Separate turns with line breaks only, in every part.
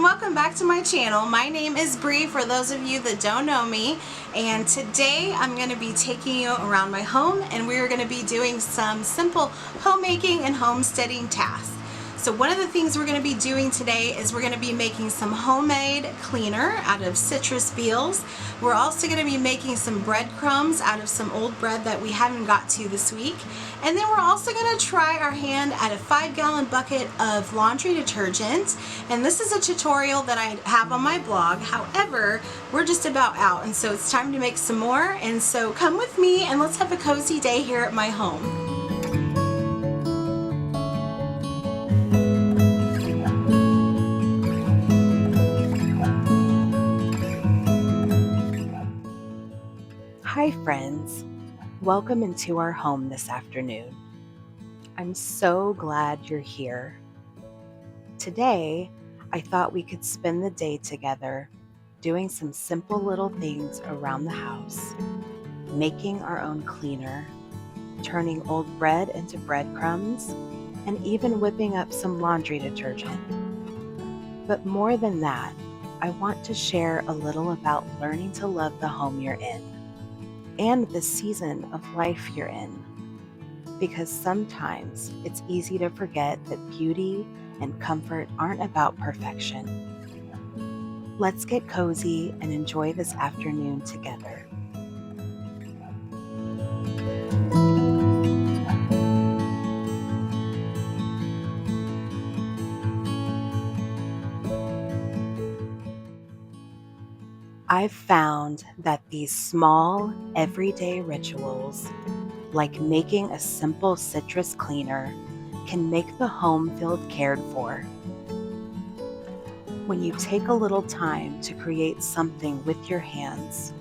and welcome back to my channel. My name is Bree for those of you that don't know me, and today I'm going to be taking you around my home and we're going to be doing some simple homemaking and homesteading tasks. So one of the things we're going to be doing today is we're going to be making some homemade cleaner out of citrus peels. We're also going to be making some breadcrumbs out of some old bread that we haven't got to this week. And then we're also going to try our hand at a 5-gallon bucket of laundry detergent. And this is a tutorial that I have on my blog. However, we're just about out, and so it's time to make some more. And so come with me and let's have a cozy day here at my home. Hi friends, welcome into our home this afternoon. I'm so glad you're here. Today, I thought we could spend the day together doing some simple little things around the house, making our own cleaner, turning old bread into breadcrumbs, and even whipping up some laundry detergent. But more than that, I want to share a little about learning to love the home you're in and the season of life you're in, because sometimes it's easy to forget that beauty and comfort aren't about perfection. Let's get cozy and enjoy this afternoon together. I've found that these small, everyday rituals, like making a simple citrus cleaner, can make the home feel cared for. When you take a little time to create something with your hands,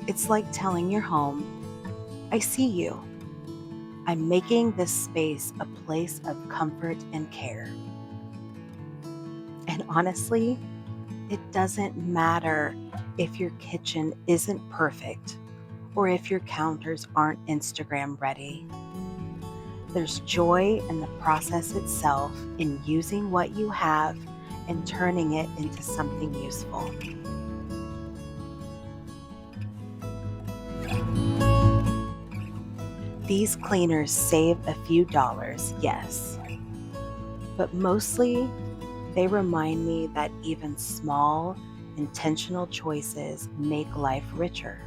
it's like telling your home, I see you. I'm making this space a place of comfort and care. And honestly, it doesn't matter if your kitchen isn't perfect or if your counters aren't Instagram ready. There's joy in the process itself, in using what you have and turning it into something useful. These cleaners save a few dollars, yes, but mostly they remind me that even small, intentional choices make life richer.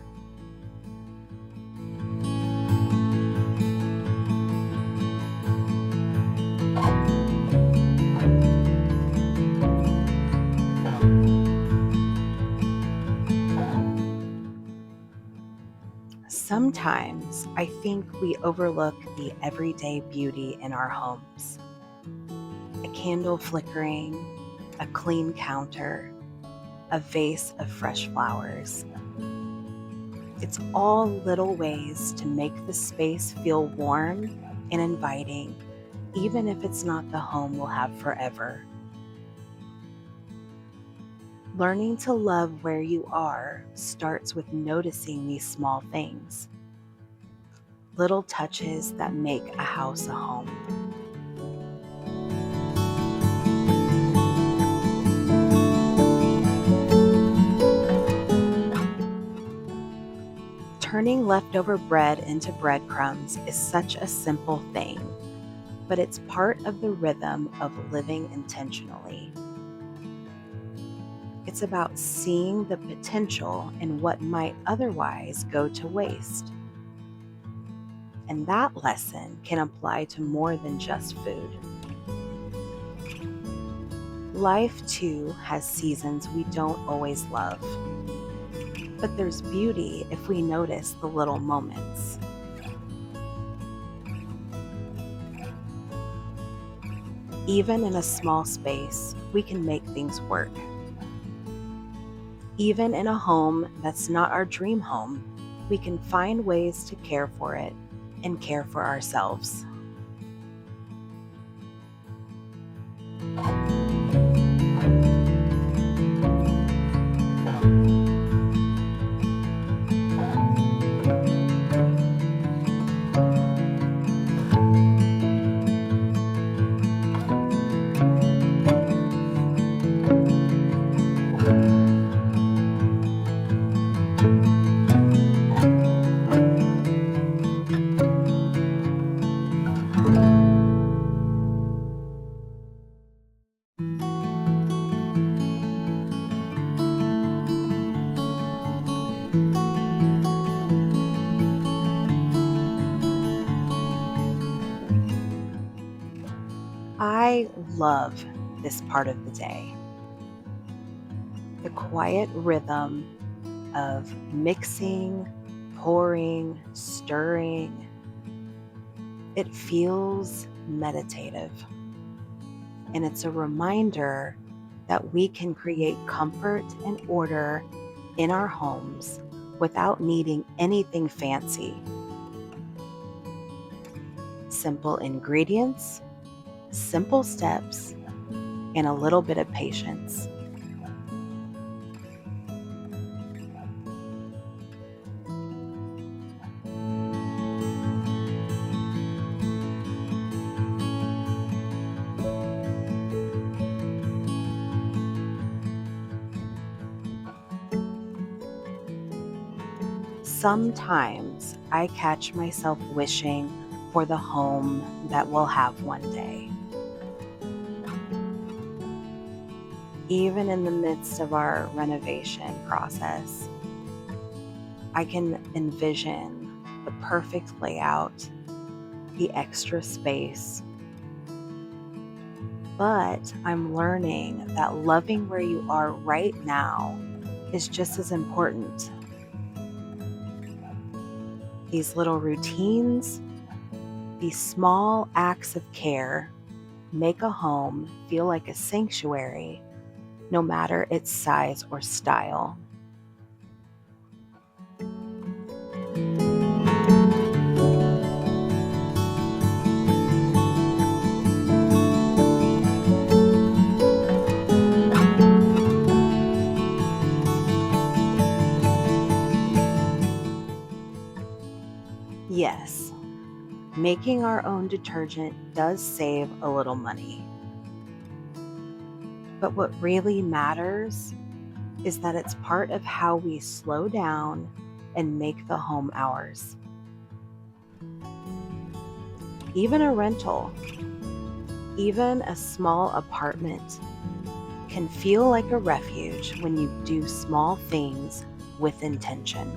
Sometimes I think we overlook the everyday beauty in our homes. A candle flickering, a clean counter, a vase of fresh flowers. It's all little ways to make the space feel warm and inviting, even if it's not the home we'll have forever. Learning to love where you are starts with noticing these small things, little touches that make a house a home. Turning leftover bread into breadcrumbs is such a simple thing, but it's part of the rhythm of living intentionally. It's about seeing the potential in what might otherwise go to waste. And that lesson can apply to more than just food. Life, too, has seasons we don't always love. But there's beauty if we notice the little moments. Even in a small space, we can make things work. Even in a home that's not our dream home, we can find ways to care for it and care for ourselves. love this part of the day. The quiet rhythm of mixing, pouring, stirring. It feels meditative, and it's a reminder that we can create comfort and order in our homes without needing anything fancy. Simple ingredients, simple steps, and a little bit of patience. Sometimes I catch myself wishing for the home that we'll have one day. Even in the midst of our renovation process, I can envision the perfect layout, the extra space. But I'm learning that loving where you are right now is just as important. These little routines, these small acts of care make a home feel like a sanctuary, no matter its size or style. Yes, making our own detergent does save a little money. But what really matters is that it's part of how we slow down and make the home ours. Even a rental, even a small apartment can feel like a refuge when you do small things with intention.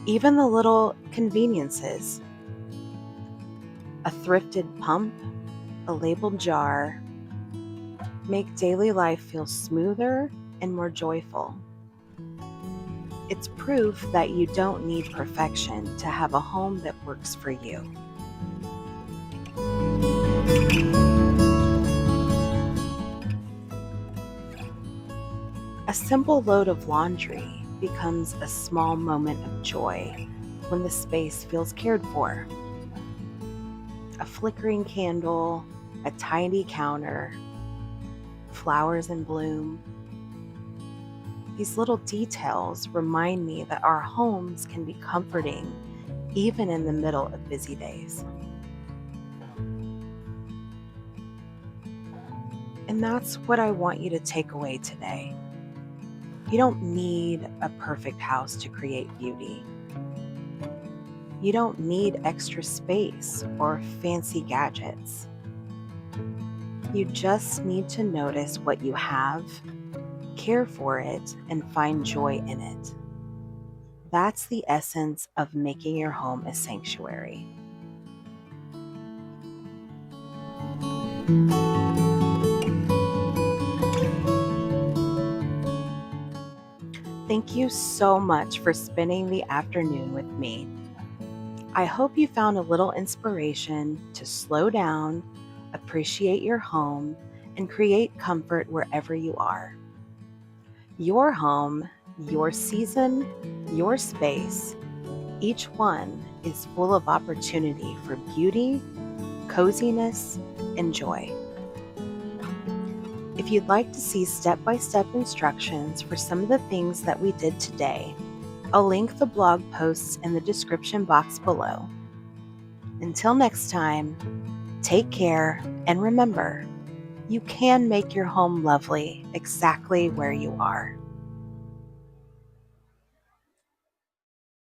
Even the little conveniences, a thrifted pump, a labeled jar, make daily life feel smoother and more joyful. It's proof that you don't need perfection to have a home that works for you. A simple load of laundry becomes a small moment of joy when the space feels cared for. A flickering candle, a tiny counter, flowers in bloom. These little details remind me that our homes can be comforting even in the middle of busy days. And that's what I want you to take away today. You don't need a perfect house to create beauty. You don't need extra space or fancy gadgets. You just need to notice what you have, care for it, and find joy in it. That's the essence of making your home a sanctuary. Thank you so much for spending the afternoon with me. I hope you found a little inspiration to slow down, appreciate your home, and create comfort wherever you are. Your home, your season, your space, each one is full of opportunity for beauty, coziness, and joy. If you'd like to see step-by-step instructions for some of the things that we did today, I'll link the blog posts in the description box below. Until next time, take care and remember, you can make your home lovely exactly where you are.